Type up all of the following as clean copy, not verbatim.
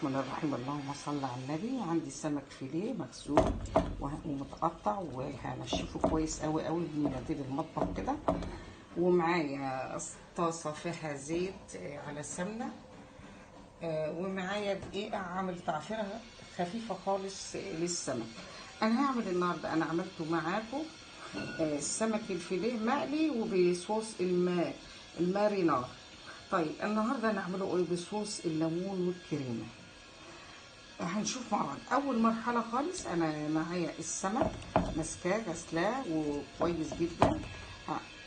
الرحمن الرحيم. اللهم صل على النبي. عندي سمك فيليه مغسول ومتقطع وهنشفه كويس قوي قوي بمناديل المطبخ كده. ومعايا طاسه فيها زيت على سمنه، ومعايا دقيقه عامل تعفيره خفيفه خالص للسمك. انا هعمل النهارده، انا عملته معاكم السمك الفيليه مقلي وبصوص المارينار. طيب النهارده هنعمله ايه؟ بصوص الليمون والكريمه. هنشوف مع بعض. اول مرحله خالص انا معايا السمك ماسكاه غسلاه وكويس جدا،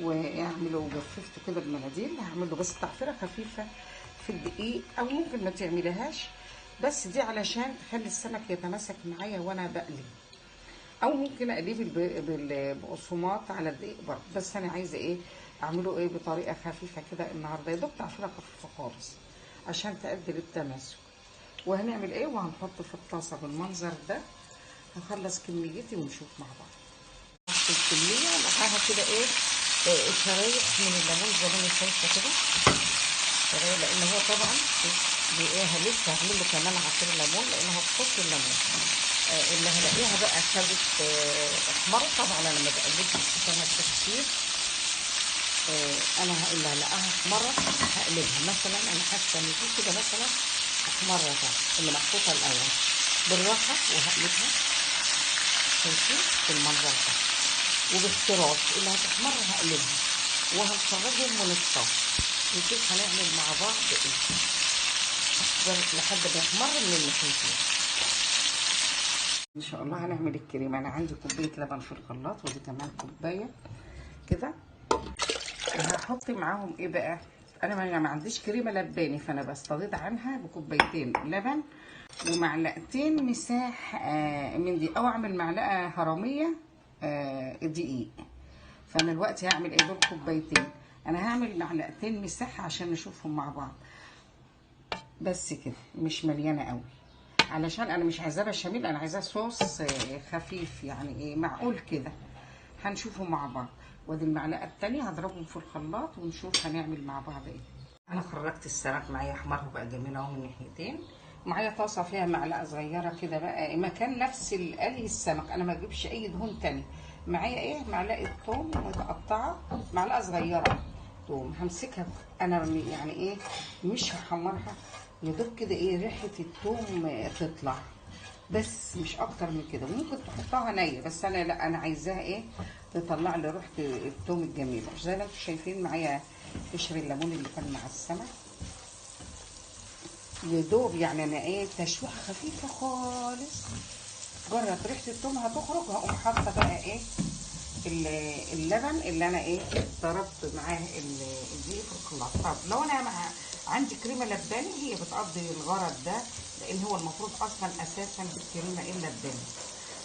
واعمله وجففته كده بمناديل. هعمله بس تعفيره خفيفه في الدقيق، او ممكن ما تعمليهاش، بس دي علشان تخلي السمك يتماسك معايا وانا بقلي، او ممكن اقليه بالبقسماط على الدقيق برضه. بس انا عايزه ايه؟ اعمله ايه بطريقه خفيفه كده النهارده، يا دوب تعفيره خفيفه خالص عشان تؤدي للتماسك. وهنعمل ايه؟ وهنحط في الطاسه بالمنظر ده. هخلص كميتي ونشوف مع بعض. نص الكميه معاها كده ايه؟ شرايح من الليمون زي ما انت شايفه كده، شرايح، لان هو طبعا لسه هعمل له كمان عصير ليمون لان هتحط الليمون. اللي هلاقيها بقى خدت احمر. طبعا انا ما بقلبش السمك كتير. انا اللي هلاقيها احمرت هقلبها. مثلا انا حاسه ان دي كده مثلا احمرت اللي محطوطه الاول بالراحه، وهقلبها شايفين في المنظر ده. وباختراق اللي هتحمر هقلبها وهنخرجهم من الطاسه نشوف هنعمل مع بعض ايه لحد ما يحمر من الناحيتين. ان شاء الله هنعمل الكريمه. انا عندي كوبايه لبن في الخلاط، ودي كمان كوبايه كده. هحط معاهم ايه بقى؟ انا ما عنديش كريمه لباني، فانا بستضيف عنها بكوبايتين لبن ومعلقتين مساح من دي، او اعمل معلقه هرميه دقيق. فانا دلوقتي هعمل ايه؟ دول كوبايتين، انا هعمل معلقتين مساح عشان نشوفهم مع بعض بس كده، مش مليانه قوي علشان انا مش عايزاه بشاميل، انا عايزاه صوص خفيف يعني ايه، معقول كده. هنشوفه مع بعض. وادي المعلقه التانية هضربهم في الخلاط ونشوف هنعمل مع بعض ايه. انا خرجت السمك معايا احمر وبقى جميل اهو من ناحيتين. معايا طاسه فيها معلقه صغيره كده بقى مكان نفس القلي السمك، انا ما اجيبش اي دهون تاني. معايا ايه؟ معلقه ثوم متقطعه، معلقه صغيره ثوم. همسكها انا يعني ايه، مش هحمرها، يا دوب كده ايه ريحه الثوم تطلع بس، مش اكتر من كده. وممكن تحطها نيه، بس انا لا، انا عايزاها ايه، تطلع لي ريحه الثوم الجميله. زي ما انتم شايفين معايا قشر الليمون اللي كان مع السمك، يا دوب يعني انا ايه، تشويحه خفيفه خالص. جرت ريحه الثوم هتخرج، هقوم حاطه بقى ايه اللبن اللي انا ايه ضربت معاه الدقيق في الخلاط. طب لو انا عندي كريمه لباني هي بتقضي الغرض ده، لان هو المفروض اصلا اساسا الكريمه اللباني.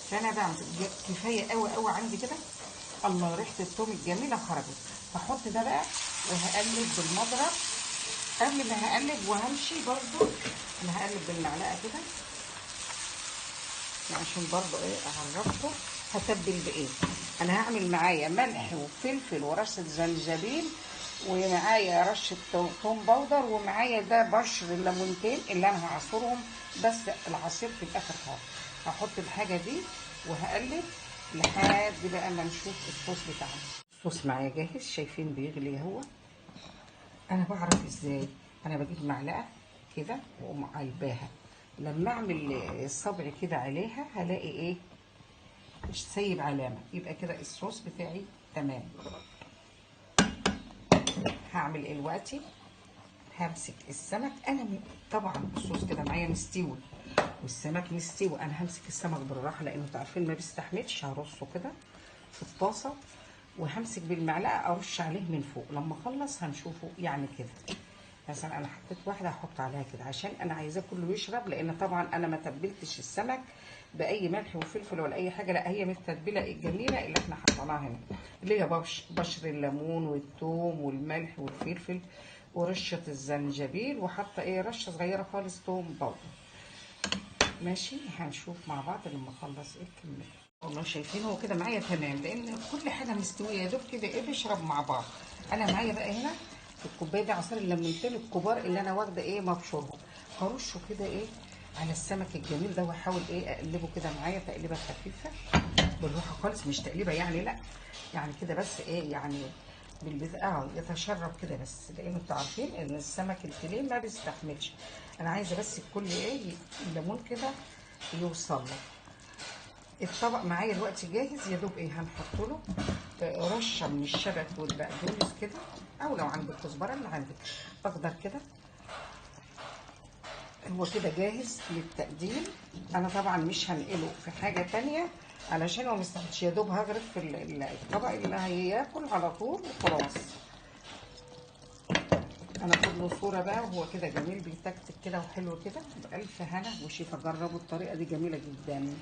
فانا بعمل كفايه قوي قوي عندي كده. الله، ريحه الثوم الجميله خرجت. هحط ده بقى وهقلب بالمضرب. قبل ما هقلب وهمشي برضو انا هقلب بالمعلقه كده عشان برضو ايه اعرفه. هتبل بايه؟ انا هعمل معايا ملح وفلفل ورشه زنجبيل، ومعايا رشه ثوم باودر، ومعايا ده بشر الليمونتين اللي انا هعصرهم، بس العصير في الاخر خالص. هحط الحاجه دي وهقلب لحد بقى ما نشوف الصوص بتاعنا. الصوص معايا جاهز، شايفين بيغلي اهو. انا بعرف ازاي؟ انا بجيب معلقه كده واقوم قلباها، لما اعمل الصبع كده عليها هلاقي ايه، مش سايب علامه، يبقى كده الصوص بتاعي تمام. هعمل ايه دلوقتي؟ همسك السمك. انا طبعا الصوص كده معايا مستوي والسمك مستوي. انا همسك السمك بالراحه لانه انتوا عارفين ما بيستحملش. هرصه كده في الطاسه وهمسك بالمعلقه ارش عليه من فوق. لما اخلص هنشوفه يعني كده. مثلا انا حطيت واحده هحط عليها كده عشان انا عايزاه كله يشرب، لان طبعا انا ما تبلتش السمك باي ملح وفلفل ولا اي حاجه، لا هي متتبله الجميله اللي احنا حطيناها هنا، اللي هي بشر الليمون والثوم والملح والفلفل ورشه الزنجبيل، وحاطه ايه رشه صغيره خالص ثوم باودر. ماشي، هنشوف مع بعض لما اخلص ايه الكميه. والله شايفين هو كده معايا تمام، لان كل حاجه مستويه يا دوب كده ايه بيشرب مع بعض. انا معايا بقى هنا في الكوبايه دي عصير الليمونتين الكبار اللي انا واخده ايه مبشورهم، هرشه كده ايه على السمك الجميل ده، واحاول ايه اقلبه كده معايا تقليبه خفيفه بالراحه خالص، مش تقليبه يعني لا، يعني كده بس ايه يعني بالبدء يتشرب كده بس، لان انتوا عارفين ان السمك الفيليه ما بيستحملش. انا عايزه بس الكل ايه الليمون كده يوصل له. الطبق معايا دلوقتي جاهز، يا دوب ايه هنحط له رشه من الشبت والبقدونس كده، او لو عندك كزبره اللي عندك اخضر كده. هو كده جاهز للتقديم. انا طبعا مش هنقله في حاجه تانية علشان هو مستحملش، يا دوب هغرف في الطبق اللي هياكل على طول وخلاص. انا اخد له صوره بقى وهو كده جميل بيتكتك كده وحلو كده، بالف هنا وشفا. جربوا الطريقه دي جميله جدا.